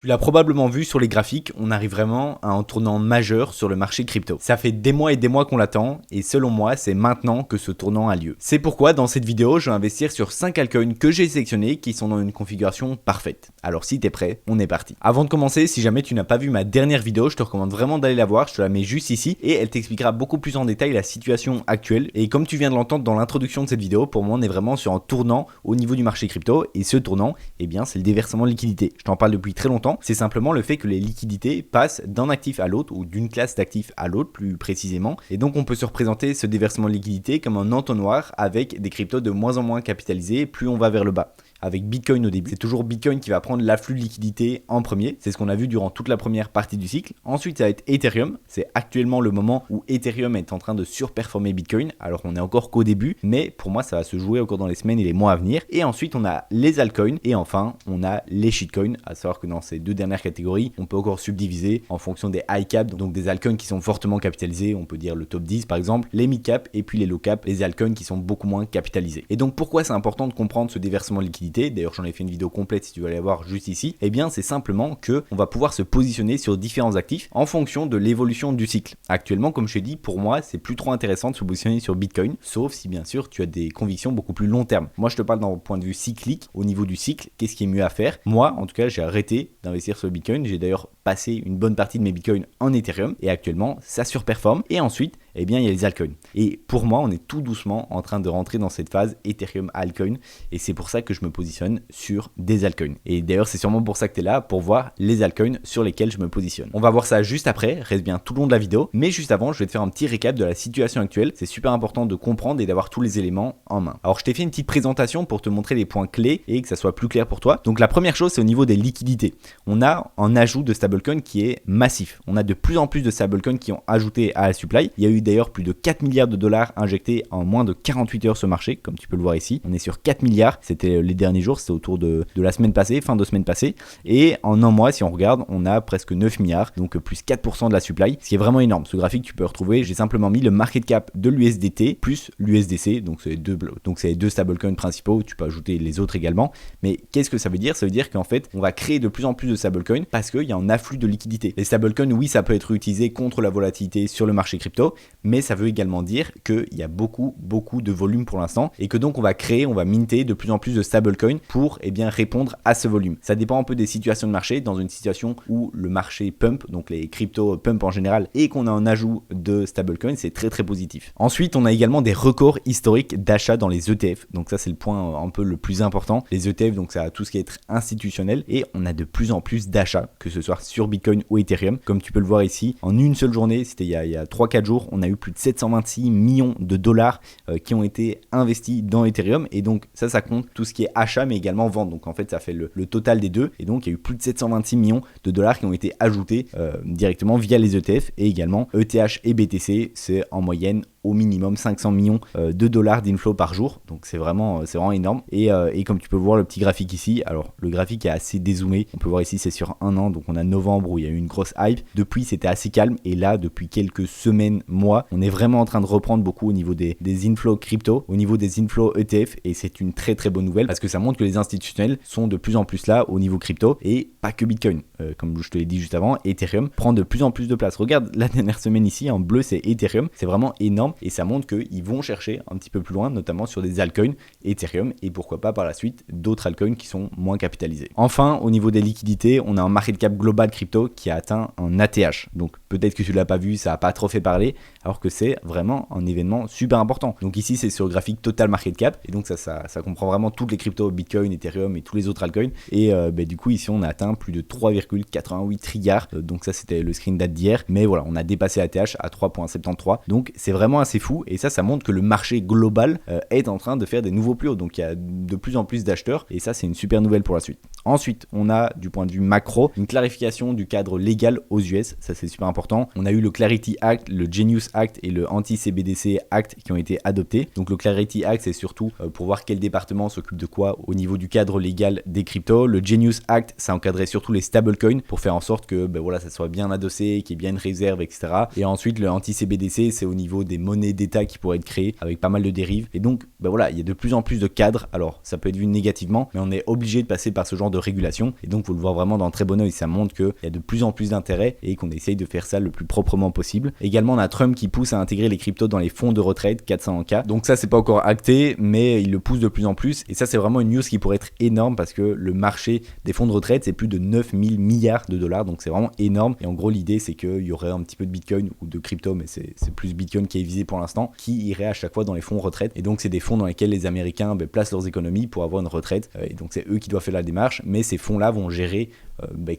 Tu l'as probablement vu sur les graphiques, on arrive vraiment à un tournant majeur sur le marché crypto. Ça fait des mois et des mois qu'on l'attend et selon moi, c'est maintenant que ce tournant a lieu. C'est pourquoi dans cette vidéo, je vais investir sur 5 altcoins que j'ai sélectionnés qui sont dans une configuration parfaite. Alors si t'es prêt, on est parti. Avant de commencer, si jamais tu n'as pas vu ma dernière vidéo, je te recommande vraiment d'aller la voir, je te la mets juste ici et elle t'expliquera beaucoup plus en détail la situation actuelle. Et comme tu viens de l'entendre dans l'introduction de cette vidéo, pour moi on est vraiment sur un tournant au niveau du marché crypto et ce tournant, eh bien c'est le déversement de liquidités. Je t'en parle depuis très longtemps. C'est simplement le fait que les liquidités passent d'un actif à l'autre ou d'une classe d'actifs à l'autre plus précisément. Et donc on peut se représenter ce déversement de liquidités comme un entonnoir avec des cryptos de moins en moins capitalisés plus on va vers le bas. Avec Bitcoin au début, c'est toujours Bitcoin qui va prendre l'afflux de liquidité en premier. C'est ce qu'on a vu durant toute la première partie du cycle. Ensuite, ça va être Ethereum. C'est actuellement le moment où Ethereum est en train de surperformer Bitcoin. Alors on est encore qu'au début, mais pour moi, ça va se jouer encore dans les semaines et les mois à venir. Et ensuite, on a les altcoins et enfin, on a les shitcoins. À savoir que dans ces deux dernières catégories, on peut encore subdiviser en fonction des high cap, donc des altcoins qui sont fortement capitalisés. On peut dire le top 10 par exemple, les mid cap et puis les low cap, les altcoins qui sont beaucoup moins capitalisés. Et donc pourquoi c'est important de comprendre ce déversement de liquidité? D'ailleurs j'en ai fait une vidéo complète si tu veux aller voir juste ici. Eh bien c'est simplement que on va pouvoir se positionner sur différents actifs en fonction de l'évolution du cycle. Actuellement comme je t'ai dit, pour moi c'est plus trop intéressant de se positionner sur Bitcoin, sauf si bien sûr tu as des convictions beaucoup plus long terme. Moi je te parle d'un point de vue cyclique, au niveau du cycle, qu'est-ce qui est mieux à faire? Moi en tout cas j'ai arrêté d'investir sur Bitcoin, j'ai d'ailleurs passé une bonne partie de mes Bitcoins en Ethereum et actuellement ça surperforme. Et ensuite eh bien il y a les altcoins. Et pour moi on est tout doucement en train de rentrer dans cette phase Ethereum altcoin et c'est pour ça que je me positionne sur des altcoins. Et d'ailleurs c'est sûrement pour ça que tu es là, pour voir les altcoins sur lesquels je me positionne. On va voir ça juste après, reste bien tout le long de la vidéo, mais juste avant je vais te faire un petit récap de la situation actuelle. C'est super important de comprendre et d'avoir tous les éléments en main. Alors je t'ai fait une petite présentation pour te montrer les points clés et que ça soit plus clair pour toi. Donc la première chose c'est au niveau des liquidités. On a un ajout de stablecoin qui est massif. On a de plus en plus de stablecoins qui ont ajouté à la supply. Il y a eu d'ailleurs plus de 4 milliards de dollars injectés en moins de 48 heures sur le marché, comme tu peux le voir ici. On est sur 4 milliards, c'était les derniers jours, c'était autour de la semaine passée, fin de semaine passée. Et en un mois, si on regarde, on a presque 9 milliards, donc plus 4% de la supply, ce qui est vraiment énorme. Ce graphique, tu peux retrouver, j'ai simplement mis le market cap de l'USDT plus l'USDC, donc c'est les deux stablecoins principaux, tu peux ajouter les autres également. Mais qu'est-ce que ça veut dire? Ça veut dire qu'en fait, on va créer de plus en plus de stablecoins parce qu'il y a un afflux de liquidité. Les stablecoins, oui, ça peut être utilisé contre la volatilité sur le marché crypto, mais ça veut également dire qu'il y a beaucoup de volume pour l'instant et que donc on va minter de plus en plus de stablecoins pour répondre à ce volume. Ça dépend un peu des situations de marché. Dans une situation où le marché pump, donc les cryptos pump en général, et qu'on a un ajout de stablecoins, c'est très positif. Ensuite, on a également des records historiques d'achat dans les ETF. Donc ça, c'est le point un peu le plus important. Les ETF, donc ça a tout ce qui est institutionnel et on a de plus en plus d'achats, que ce soit sur Bitcoin ou Ethereum. Comme tu peux le voir ici, en une seule journée, c'était il y a 3-4 jours, on a eu plus de 726 millions de dollars qui ont été investis dans Ethereum. Et donc ça compte tout ce qui est achat, mais également vente. Donc en fait, ça fait le total des deux. Et donc il y a eu plus de 726 millions de dollars qui ont été ajoutés directement via les ETF et également ETH et BTC. C'est en moyenne au minimum 500 millions de dollars d'inflow par jour. Donc c'est vraiment énorme. Et comme tu peux voir le petit graphique ici, alors le graphique est assez dézoomé. On peut voir ici c'est sur un an. Donc on a novembre où il y a eu une grosse hype. Depuis c'était assez calme. Et là depuis quelques semaines, mois, on est vraiment en train de reprendre beaucoup au niveau des inflows crypto, au niveau des inflows ETF. Et c'est une très bonne nouvelle parce que ça montre que les institutionnels sont de plus en plus là au niveau crypto et pas que Bitcoin. Comme je te l'ai dit juste avant, Ethereum prend de plus en plus de place. Regarde la dernière semaine ici, en bleu c'est Ethereum. C'est vraiment énorme. Et ça montre qu'ils vont chercher un petit peu plus loin, notamment sur des altcoins Ethereum et pourquoi pas par la suite d'autres altcoins qui sont moins capitalisés. Enfin, au niveau des liquidités, on a un market cap global crypto qui a atteint un ATH. Donc peut-être que tu ne l'as pas vu, ça n'a pas trop fait parler, alors que c'est vraiment un événement super important. Donc ici, c'est sur le graphique total market cap et donc ça comprend vraiment toutes les cryptos, Bitcoin, Ethereum et tous les autres altcoins. Et du coup, ici, on a atteint plus de 3,88 trilliards. Donc ça, c'était le screen date d'hier. Mais voilà, on a dépassé ATH à 3,73. Donc c'est vraiment assez fou et ça montre que le marché global est en train de faire des nouveaux plus hauts. Donc il y a de plus en plus d'acheteurs et ça c'est une super nouvelle pour la suite. Ensuite, on a du point de vue macro une clarification du cadre légal aux US, ça c'est super important. On a eu le Clarity Act, le Genius Act et le Anti-CBDC Act qui ont été adoptés. Donc le Clarity Act c'est surtout pour voir quel département s'occupe de quoi au niveau du cadre légal des cryptos. Le Genius Act ça encadrait surtout les stablecoins pour faire en sorte que ça soit bien adossé, qu'il y ait bien une réserve, etc. Et ensuite le Anti-CBDC c'est au niveau des monnaies d'État qui pourraient être créées avec pas mal de dérives. Et donc il y a de plus en plus de cadres. Alors ça peut être vu négativement, mais on est obligé de passer par ce genre genre de régulation. Et donc, vous le voyez vraiment d'un très bon oeil. Ça montre qu'il y a de plus en plus d'intérêt et qu'on essaye de faire ça le plus proprement possible. Également, on a Trump qui pousse à intégrer les cryptos dans les fonds de retraite 401k. Donc ça, c'est pas encore acté, mais il le pousse de plus en plus. Et ça, c'est vraiment une news qui pourrait être énorme parce que le marché des fonds de retraite, c'est plus de 9000 milliards de dollars. Donc c'est vraiment énorme. Et en gros, l'idée, c'est qu'il y aurait un petit peu de Bitcoin ou de crypto, mais c'est plus Bitcoin qui est visé pour l'instant, qui irait à chaque fois dans les fonds retraite. Et donc, c'est des fonds dans lesquels les Américains placent leurs économies pour avoir une retraite. Et donc, c'est eux qui doivent faire la démarche. Mais ces fonds-là vont gérer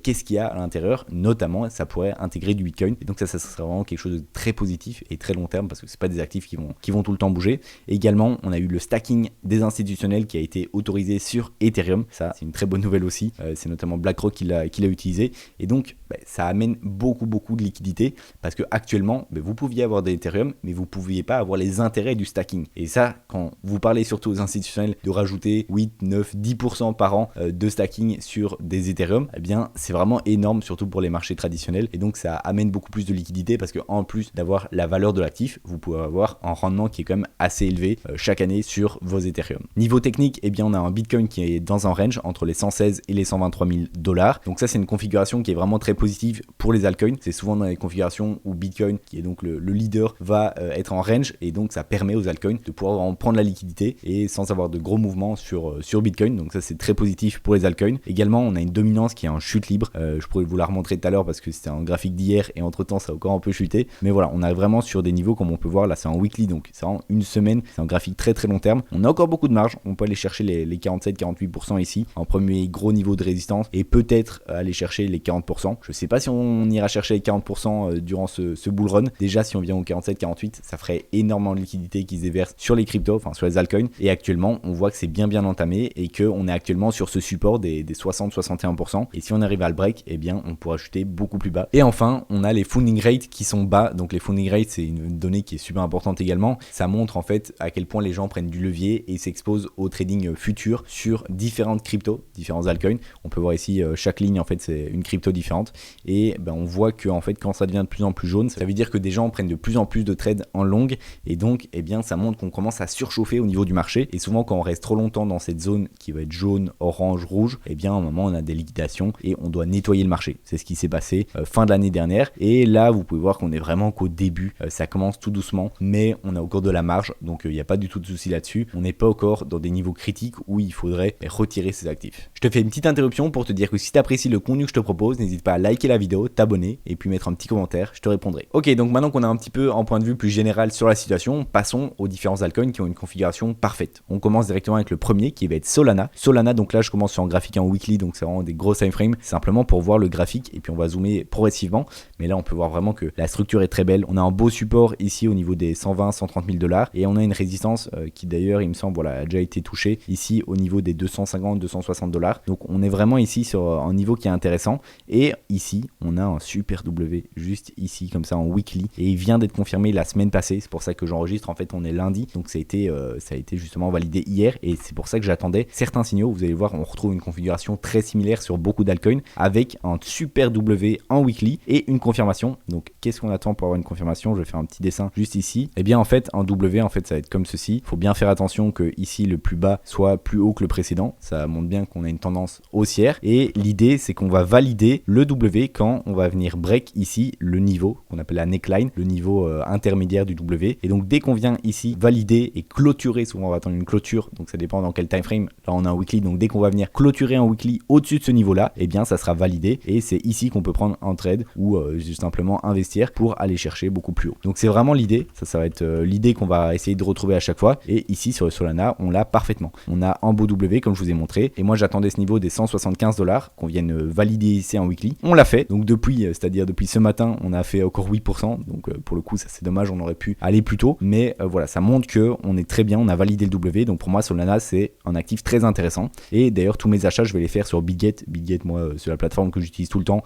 qu'est-ce qu'il y a à l'intérieur. Notamment, ça pourrait intégrer du Bitcoin. Et donc, ça serait vraiment quelque chose de très positif et très long terme parce que c'est pas des actifs qui vont tout le temps bouger. Et également, on a eu le stacking des institutionnels qui a été autorisé sur Ethereum. Ça, c'est une très bonne nouvelle aussi. C'est notamment BlackRock qui l'a utilisé. Et donc, ça amène beaucoup de liquidités parce que actuellement, vous pouviez avoir des Ethereum, mais vous ne pouviez pas avoir les intérêts du stacking. Et ça, quand vous parlez surtout aux institutionnels de rajouter 8, 9, 10% par an de stacking sur des Ethereum, eh bien, c'est vraiment énorme, surtout pour les marchés traditionnels. Et donc, ça amène beaucoup plus de liquidités parce qu'en plus d'avoir la valeur de l'actif, vous pouvez avoir un rendement qui est quand même assez élevé chaque année sur vos Ethereum. Niveau technique, eh bien, on a un Bitcoin qui est dans un range entre les 116 et les 123 000 $. Donc ça, c'est une configuration qui est vraiment très positive pour les altcoins. C'est souvent dans les configurations où Bitcoin, qui est donc le leader, va être en range et donc ça permet aux altcoins de pouvoir en prendre la liquidité et sans avoir de gros mouvements sur Bitcoin. Donc ça, c'est très positif pour les altcoins. Également, on a une dominance qui est en chute libre. Je pourrais vous la remontrer tout à l'heure parce que c'était un graphique d'hier et entre temps, ça a encore un peu chuté. Mais voilà, on a vraiment sur des niveaux comme on peut voir là, c'est en weekly, donc c'est en une semaine. C'est un graphique très long terme. On a encore beaucoup de marge. On peut aller chercher les 47-48% ici en premier gros niveau de résistance et peut-être aller chercher les 40%. Je sais pas si on ira chercher les 40% durant ce bull run. Déjà, si on vient au 47-48, ça ferait énormément de liquidités qui se déversent sur les cryptos, enfin sur les altcoins. Et actuellement, on voit que c'est bien entamé et qu'on est actuellement sur ce support des 60-61%. Et si on arrive à le break, eh bien, on pourra chuter beaucoup plus bas. Et enfin, on a les funding rates qui sont bas. Donc les funding rates, c'est une donnée qui est super importante également. Ça montre en fait à quel point les gens prennent du levier et s'exposent au trading futur sur différentes cryptos, différents altcoins. On peut voir ici chaque ligne en fait c'est une crypto différente et on voit que en fait quand ça devient de plus en plus jaune, ça veut dire que des gens prennent de plus en plus de trades en longue et donc eh bien ça montre qu'on commence à surchauffer au niveau du marché et souvent quand on reste trop longtemps dans cette zone qui va être jaune, orange, rouge, eh bien à un moment on a des liquidations et on doit nettoyer le marché. C'est ce qui s'est passé fin de l'année dernière et là vous pouvez voir qu'on est vraiment qu'au début, ça commence tout doucement mais on a encore de la marge donc il n'y a pas du tout de souci là-dessus. On n'est pas encore dans des niveaux critiques où il faudrait retirer ses actifs. Je te fais une petite interruption pour te dire que si tu apprécies le contenu que je te propose, n'hésite pas à liker la vidéo, t'abonner et puis mettre un petit commentaire, je te répondrai. Ok, donc maintenant qu'on a un petit peu un point de vue plus général sur la situation, passons aux différents altcoins qui ont une configuration parfaite. On commence directement avec le premier qui va être Solana. Solana, donc là je commence sur un graphique en weekly, donc c'est vraiment des gros time frames, simplement pour voir le graphique et puis on va zoomer progressivement. Mais là on peut voir vraiment que la structure est très belle. On a un beau support ici au niveau des 120-130 000 $ et on a une résistance qui d'ailleurs il me semble voilà, a déjà été touchée ici au niveau des 250-260 $. Donc on est vraiment ici sur un niveau qui est intéressant et ici on a un super W juste ici comme ça en weekly et il vient d'être confirmé la semaine passée. C'est pour ça que j'enregistre, en fait on est lundi donc ça a été justement validé hier et c'est pour ça que j'attendais certains signaux. Vous allez voir, on retrouve une configuration très similaire sur beaucoup d'altcoins avec un super W en weekly et une confirmation. Donc qu'est-ce qu'on attend pour avoir une confirmation? Je vais faire un petit dessin juste ici. Et bien en fait un W en fait ça va être comme ceci. Il faut bien faire attention que ici le plus bas soit plus haut que le précédent. Ça montre bien qu'on a une tendance haussière et l'idée c'est qu'on va valider le W quand on va venir break ici le niveau qu'on appelle la neckline, le niveau intermédiaire du W. Et donc dès qu'on vient ici valider et clôturer, souvent on va attendre une clôture, donc ça dépend dans quel time frame. Là on a un weekly, donc dès qu'on va venir clôturer un weekly au-dessus de ce niveau là, et bien ça sera validé et c'est ici qu'on peut prendre un trade ou juste simplement investir pour aller chercher beaucoup plus haut. Donc c'est vraiment l'idée, ça va être l'idée qu'on va essayer de retrouver à chaque fois. Et ici sur le Solana on l'a parfaitement. On a un beau W comme je vous ai montré et moi j'attendais ce niveau des 175 $ qu'on vienne valider ici en weekly. On l'a fait, donc depuis, c'est-à-dire depuis ce matin on a fait encore 8%, donc pour le coup ça c'est dommage, on aurait pu aller plus tôt, mais voilà, ça montre que on est très bien, on a validé le W, donc pour moi Solana c'est un actif très intéressant et d'ailleurs tous mes achats je vais les faire sur Bitget. Bitget moi c'est la plateforme que j'utilise tout le temps.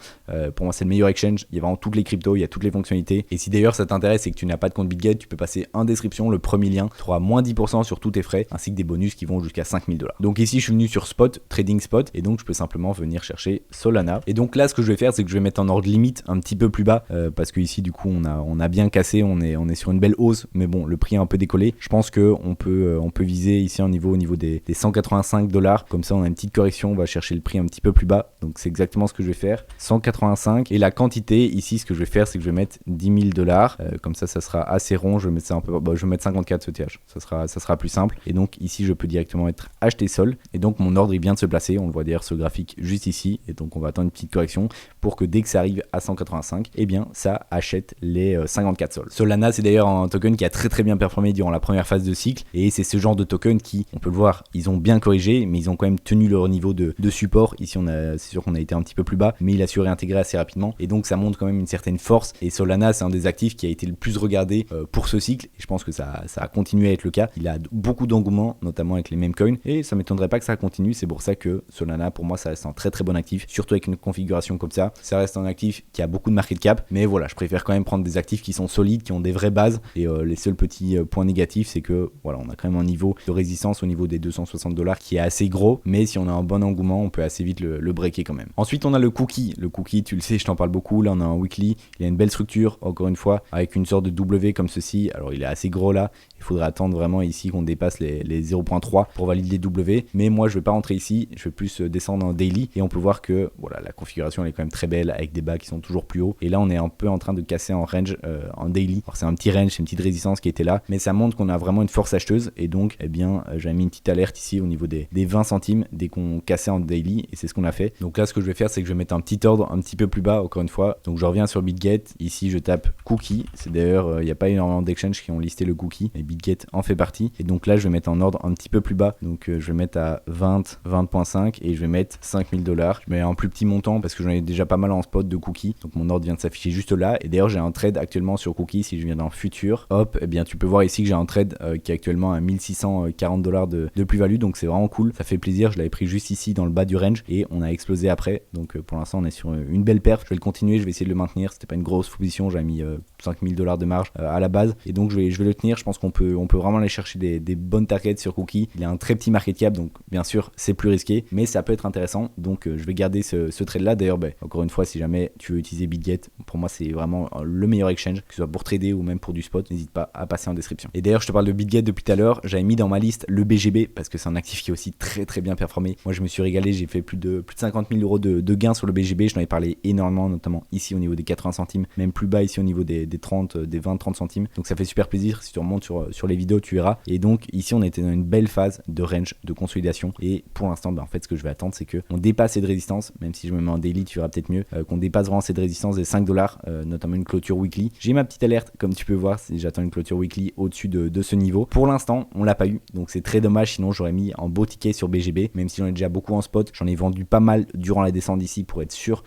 Pour moi c'est le meilleur exchange, il y a vraiment toutes les cryptos, il y a toutes les fonctionnalités. Et si d'ailleurs ça t'intéresse et que tu n'as pas de compte BitGet, tu peux passer en description le premier lien, tu auras moins 10% sur tous tes frais, ainsi que des bonus qui vont jusqu'à 5000 $. Donc ici je suis venu sur Spot, Trading Spot, et donc je peux simplement venir chercher Solana. Et donc là ce que je vais faire, c'est que je vais mettre en ordre limite un petit peu plus bas, parce que ici du coup on a bien cassé, on est sur une belle hausse, mais bon le prix a un peu décollé. Je pense que on peut viser ici au niveau des 185 $. Comme ça on a une petite correction, on va chercher le prix un petit peu plus bas. Donc c'est exactement ce que je vais faire, 185. Et la quantité ici, ce que je vais faire, c'est que je vais mettre 10 000 $. Comme ça sera assez rond. Je vais mettre ça un peu, je vais mettre 54 ETH. Ça sera plus simple. Et donc ici je peux directement mettre acheter sol. Et donc mon ordre il vient de se placer. On le voit d'ailleurs ce graphique juste ici. Et donc on va attendre une petite correction pour que dès que ça arrive à 185, eh bien ça achète les 54 sols. Solana c'est d'ailleurs un token qui a très bien performé durant la première phase de cycle. Et c'est ce genre de token qui, on peut le voir, ils ont bien corrigé, mais ils ont quand même tenu leur niveau de support. Ici c'est sûr qu'on a été un petit peu plus bas, mais il a su réintégrer assez rapidement. Et donc ça montre quand même une certaine force. Et Solana c'est un des actifs qui a été le plus regardé pour ce cycle. Et je pense que ça a continué à être le cas. Il a beaucoup d'engouement, notamment avec les meme coins. Et ça m'étonnerait pas que ça continue. C'est pour ça que Solana, pour moi, ça reste un très bon actif. Surtout avec une configuration comme ça. Ça reste un actif qui a beaucoup de market cap. Mais voilà, je préfère quand même prendre des actifs qui sont solides, qui ont des vraies bases. Et les seuls petits points négatifs, c'est que voilà, on a quand même un niveau de résistance au niveau des 260 $ qui est assez gros. Mais si on a un bon engouement, on peut assez vite le breaker quand même. Ensuite, on a le cookie. Le cookie, tu le sais, je t'en parle beaucoup. Là, on a un weekly. Il a une belle structure, encore une fois, avec une sorte de W comme ceci. Alors, il est assez gros là. Il faudrait attendre vraiment ici qu'on dépasse les 0.3 pour valider les W. Mais moi, je vais pas rentrer ici. Je vais plus descendre en daily. Et on peut voir que voilà, la configuration elle est quand même très belle avec des bas qui sont toujours plus hauts. Et là, on est un peu en train de casser en range en daily. Alors, c'est un petit range, c'est une petite résistance qui était là. Mais ça montre qu'on a vraiment une force acheteuse. Et donc, eh bien, j'avais mis une petite alerte ici au niveau des 20 centimes dès qu'on cassait en daily. Et c'est ce qu'on a fait. Donc là, ce que je vais faire, c'est que je vais mettre un petit ordre un petit peu plus bas, encore une fois. Donc, je reviens sur BitGet. Ici, je tape cookie. C'est d'ailleurs, il n'y a pas énormément d'exchanges qui ont listé le cookie. Et BitGet en fait partie. Et donc là, je vais mettre en ordre un petit peu plus bas. Donc, je vais mettre à 20.5 et je vais mettre 5000 $. Je mets un plus petit montant parce que j'en ai déjà pas mal en spot de cookie. Donc, mon ordre vient de s'afficher juste là. Et d'ailleurs, j'ai un trade actuellement sur cookie. Si je viens dans futur, hop, eh bien, tu peux voir ici que j'ai un trade qui est actuellement à 1640 $ de plus-value. Donc, c'est vraiment cool. Ça fait plaisir. Je l'avais pris juste ici dans le bas du range et on a explosé après. Donc, pour l'instant, on est sur une belle perf. Je vais le continuer. Je vais essayer de le maintenir. C'était pas une grosse position. J'avais mis 5000 $ de marge à la base. Et donc, je vais le tenir. Je pense qu'on peut vraiment aller chercher des bonnes targets sur cookie. Il a un très petit market cap. Donc, bien sûr, c'est plus risqué, mais ça peut être intéressant. Donc, je vais garder ce trade là. D'ailleurs, encore une fois, si jamais tu veux utiliser BitGet, pour moi, c'est vraiment le meilleur exchange, que ce soit pour trader ou même pour du spot. N'hésite pas à passer en description. Et d'ailleurs, je te parle de BitGet depuis tout à l'heure. J'avais mis dans ma liste le BGB parce que c'est un actif qui est aussi très bien performé. Moi, je me suis régalé. J'ai fait plus de 50 000 € de gains sur le BGB. Je n'en ai parlé énormément, notamment ici au niveau des 80 centimes, même plus bas ici au niveau des 20-30 centimes. Donc, ça fait super plaisir. Si tu remontes sur les vidéos, tu verras. Et donc, ici, on était dans une belle phase de range, de consolidation. Et pour l'instant, en fait, ce que je vais attendre, c'est qu'on dépasse cette résistance. Même si je me mets en daily, tu verras peut-être mieux, qu'on dépasse vraiment cette résistance des 5 $, notamment une clôture weekly. J'ai ma petite alerte, comme tu peux voir, si j'attends une clôture weekly au-dessus de ce niveau. Pour l'instant, on l'a pas eu. Donc, c'est très dommage. Sinon, j'aurais mis un beau ticket sur BGB. Même si j'en ai déjà beaucoup en spot, j'en ai vendu pas mal durant la descente d'ici pour être sûr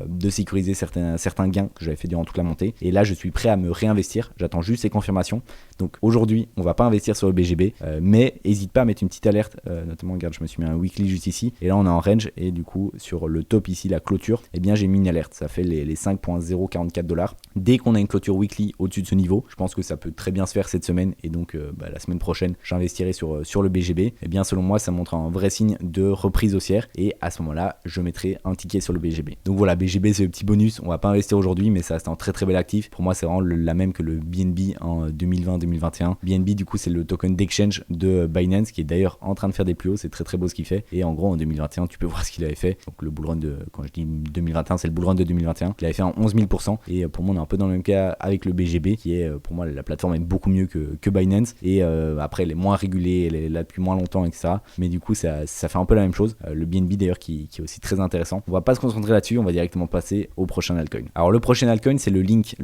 de sécuriser certains gains que j'avais fait durant toute la montée. Et là, je suis prêt à me réinvestir. J'attends juste ces confirmations. Donc, aujourd'hui, on va pas investir sur le BGB, mais n'hésite pas à mettre une petite alerte. Notamment, regarde, je me suis mis un weekly juste ici. Et là, on est en range. Et du coup, sur le top ici, la clôture, eh bien, j'ai mis une alerte. Ça fait les 5.044 $. Dès qu'on a une clôture weekly au-dessus de ce niveau, je pense que ça peut très bien se faire cette semaine. Et donc, la semaine prochaine, j'investirai sur le BGB. Eh bien, selon moi, ça montre un vrai signe de reprise haussière. Et à ce moment-là, je mettrai un ticket sur le BGB. Donc voilà, BGB, c'est le petit bonus. On va pas investir aujourd'hui, mais ça reste un très bel actif. Pour moi, c'est vraiment la même que le BNB en 2020-2021. BNB, du coup, c'est le token d'exchange de Binance qui est d'ailleurs en train de faire des plus hauts. C'est très beau ce qu'il fait. Et en gros, en 2021, tu peux voir ce qu'il avait fait. Donc le bull run quand je dis 2021, c'est le bull run de 2021. Il avait fait en 11 000%. Et pour moi, on est un peu dans le même cas avec le BGB, qui est pour moi, la plateforme est beaucoup mieux que Binance. Et après, elle est moins régulée, elle est là depuis moins longtemps, etc. Mais du coup, ça fait un peu la même chose. Le BNB d'ailleurs qui est aussi très intéressant. On va pas se concentrer là-dessus, on va directement passer au prochain altcoin. Alors le prochain altcoin, c'est le Link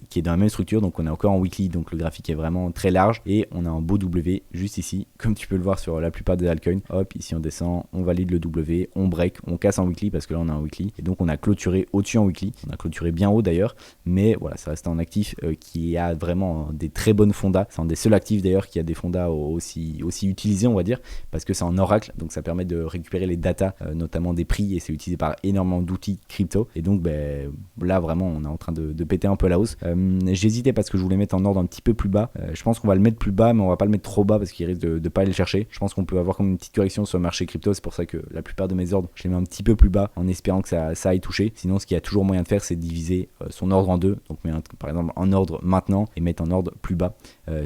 qui est dans la même structure. Donc on est encore en weekly, donc le graphique est vraiment très large et on a un beau W juste ici, comme tu peux le voir sur la plupart des altcoins. Hop, ici on descend, on valide le W, on break, on casse en weekly parce que là on a un weekly et donc on a clôturé au-dessus en weekly. On a clôturé bien haut d'ailleurs, mais voilà, ça reste un actif qui a vraiment des très bonnes fondas. C'est un des seuls actifs d'ailleurs qui a des fondas aussi utilisés, on va dire, parce que c'est en Oracle, donc ça permet de récupérer les datas, notamment des prix prix et c'est utilisé par énormément d'outils crypto. Et donc là vraiment on est en train de péter un peu la hausse. J'hésitais parce que je voulais mettre en ordre un petit peu plus bas. Je pense qu'on va le mettre plus bas, mais on va pas le mettre trop bas parce qu'il risque de pas aller le chercher. Je pense qu'on peut avoir comme une petite correction sur le marché crypto. C'est pour ça que la plupart de mes ordres, je les mets un petit peu plus bas en espérant que ça aille toucher. Sinon, ce qu'il y a toujours moyen de faire, c'est de diviser son ordre en deux. Donc, par exemple, en ordre maintenant et mettre en ordre plus bas.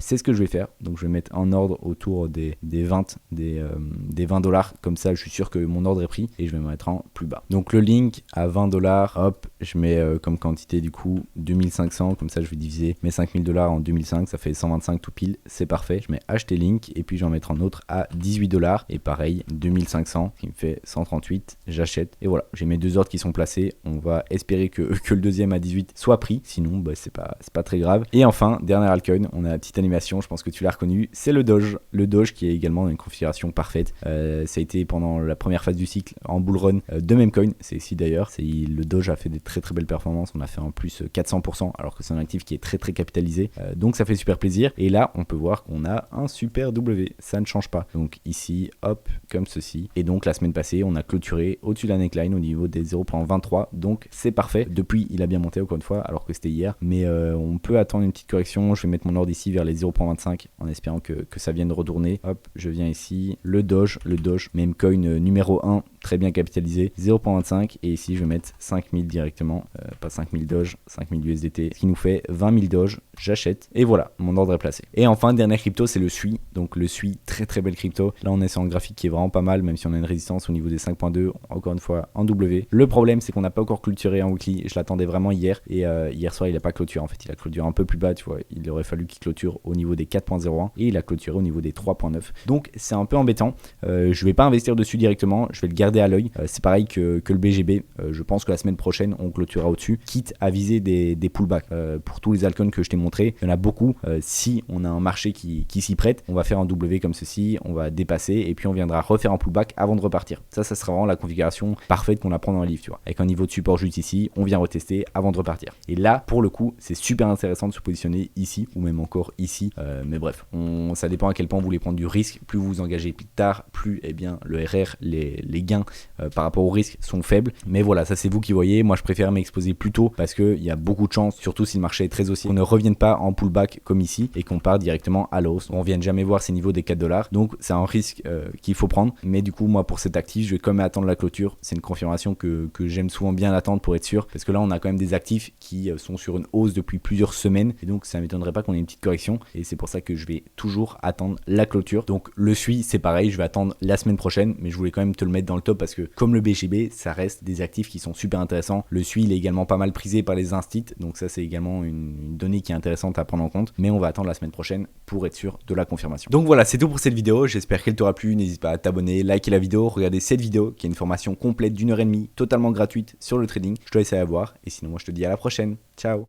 C'est ce que je vais faire. Donc, je vais mettre en ordre autour des 20 $. Comme ça, je suis sûr que mon ordre est pris et je vais me mettre en plus bas. Donc, le link à 20 $, hop, je mets comme quantité du coup 2500. Comme ça, je vais diviser mes 5000 $ en 2005. Ça fait 125 tout pile. C'est parfait. Je mets acheter link et puis je vais en mettre un autre à 18 $. Et pareil, 2500 qui me fait 138. J'achète. Et voilà, j'ai mes deux ordres qui sont placés. On va espérer que le deuxième à 18 soit pris. Sinon, c'est pas très grave. Et enfin, dernière altcoin, on a la petite animation. Je pense que tu l'as reconnu. C'est le Doge. Le Doge qui est également dans une configuration parfaite. Ça a été pendant la première phase du cycle en bull run de Memecoin. C'est ici d'ailleurs. Le Doge a fait des très très belles performances. On a fait en plus 400% alors que c'est un actif qui est très très capitalisé. Donc ça fait super plaisir. Et là, on peut voir qu'on a un super W. Ça ne change pas. Donc ici, hop, comme ceci. Et donc la semaine passée, on a clôturé au-dessus de la neckline au niveau des 0.23. Donc c'est parfait. Depuis, il a bien monté encore une fois alors que c'était hier. Mais on peut attendre une petite correction. Je vais mettre mon ordre ici vers les 0.25 en espérant que ça vienne retourner. Hop, je viens ici. Le Doge, Memecoin numéro 1. Très bien capitalisé, 0.25 et ici je vais mettre 5000 directement, pas 5000 Doge, 5000 USDT, ce qui nous fait 20 000 Doge, j'achète et voilà, mon ordre est placé. Et enfin, dernière crypto, c'est le SUI, donc le SUI, très très belle crypto. Là on est sur un graphique qui est vraiment pas mal, même si on a une résistance au niveau des 5.2, encore une fois en W. Le problème c'est qu'on n'a pas encore clôturé en weekly, je l'attendais vraiment hier et hier soir il n'a pas clôturé en fait, il a clôturé un peu plus bas, tu vois, il aurait fallu qu'il clôture au niveau des 4.01 et il a clôturé au niveau des 3.9. Donc c'est un peu embêtant, je vais pas investir dessus directement, je vais le garder à l'œil. C'est pareil que le BGB. Je pense que la semaine prochaine, on clôturera au-dessus, quitte à viser des pullbacks. Pour tous les altcoins que je t'ai montré, il y en a beaucoup. Si on a un marché qui s'y prête, on va faire un W comme ceci, on va dépasser et puis on viendra refaire un pullback avant de repartir. Ça sera vraiment la configuration parfaite qu'on apprend dans le livre, tu vois. Avec un niveau de support juste ici, on vient retester avant de repartir. Et là, pour le coup, c'est super intéressant de se positionner ici ou même encore ici. Mais bref, ça dépend à quel point vous voulez prendre du risque. Plus vous vous engagez plus tard, plus le RR, les gains par rapport au risque sont faibles. Mais voilà, ça c'est vous qui voyez. Moi je préfère m'exposer plus tôt parce qu'il y a beaucoup de chances, surtout si le marché est très haussier, qu'on ne revienne pas en pullback comme ici et qu'on part directement à la hausse. On ne vienne jamais voir ces niveaux des 4 $. Donc c'est un risque qu'il faut prendre. Mais du coup, moi pour cet actif, je vais quand même attendre la clôture. C'est une confirmation que j'aime souvent bien attendre pour être sûr. Parce que là, on a quand même des actifs qui sont sur une hausse depuis plusieurs semaines. Et donc ça ne m'étonnerait pas qu'on ait une petite correction. Et c'est pour ça que je vais toujours attendre la clôture. Donc le SUI, c'est pareil. Je vais attendre la semaine prochaine. Mais je voulais quand même te le mettre dans le top parce que comme le BGB, ça reste des actifs qui sont super intéressants. Le SUI, il est également pas mal prisé par les instituts, donc ça c'est également une donnée qui est intéressante à prendre en compte, mais on va attendre la semaine prochaine pour être sûr de la confirmation. Donc voilà, c'est tout pour cette vidéo, j'espère qu'elle t'aura plu, n'hésite pas à t'abonner, liker la vidéo, regarder cette vidéo qui est une formation complète d'1h30, totalement gratuite sur le trading, je te laisse aller voir, et sinon moi je te dis à la prochaine, ciao.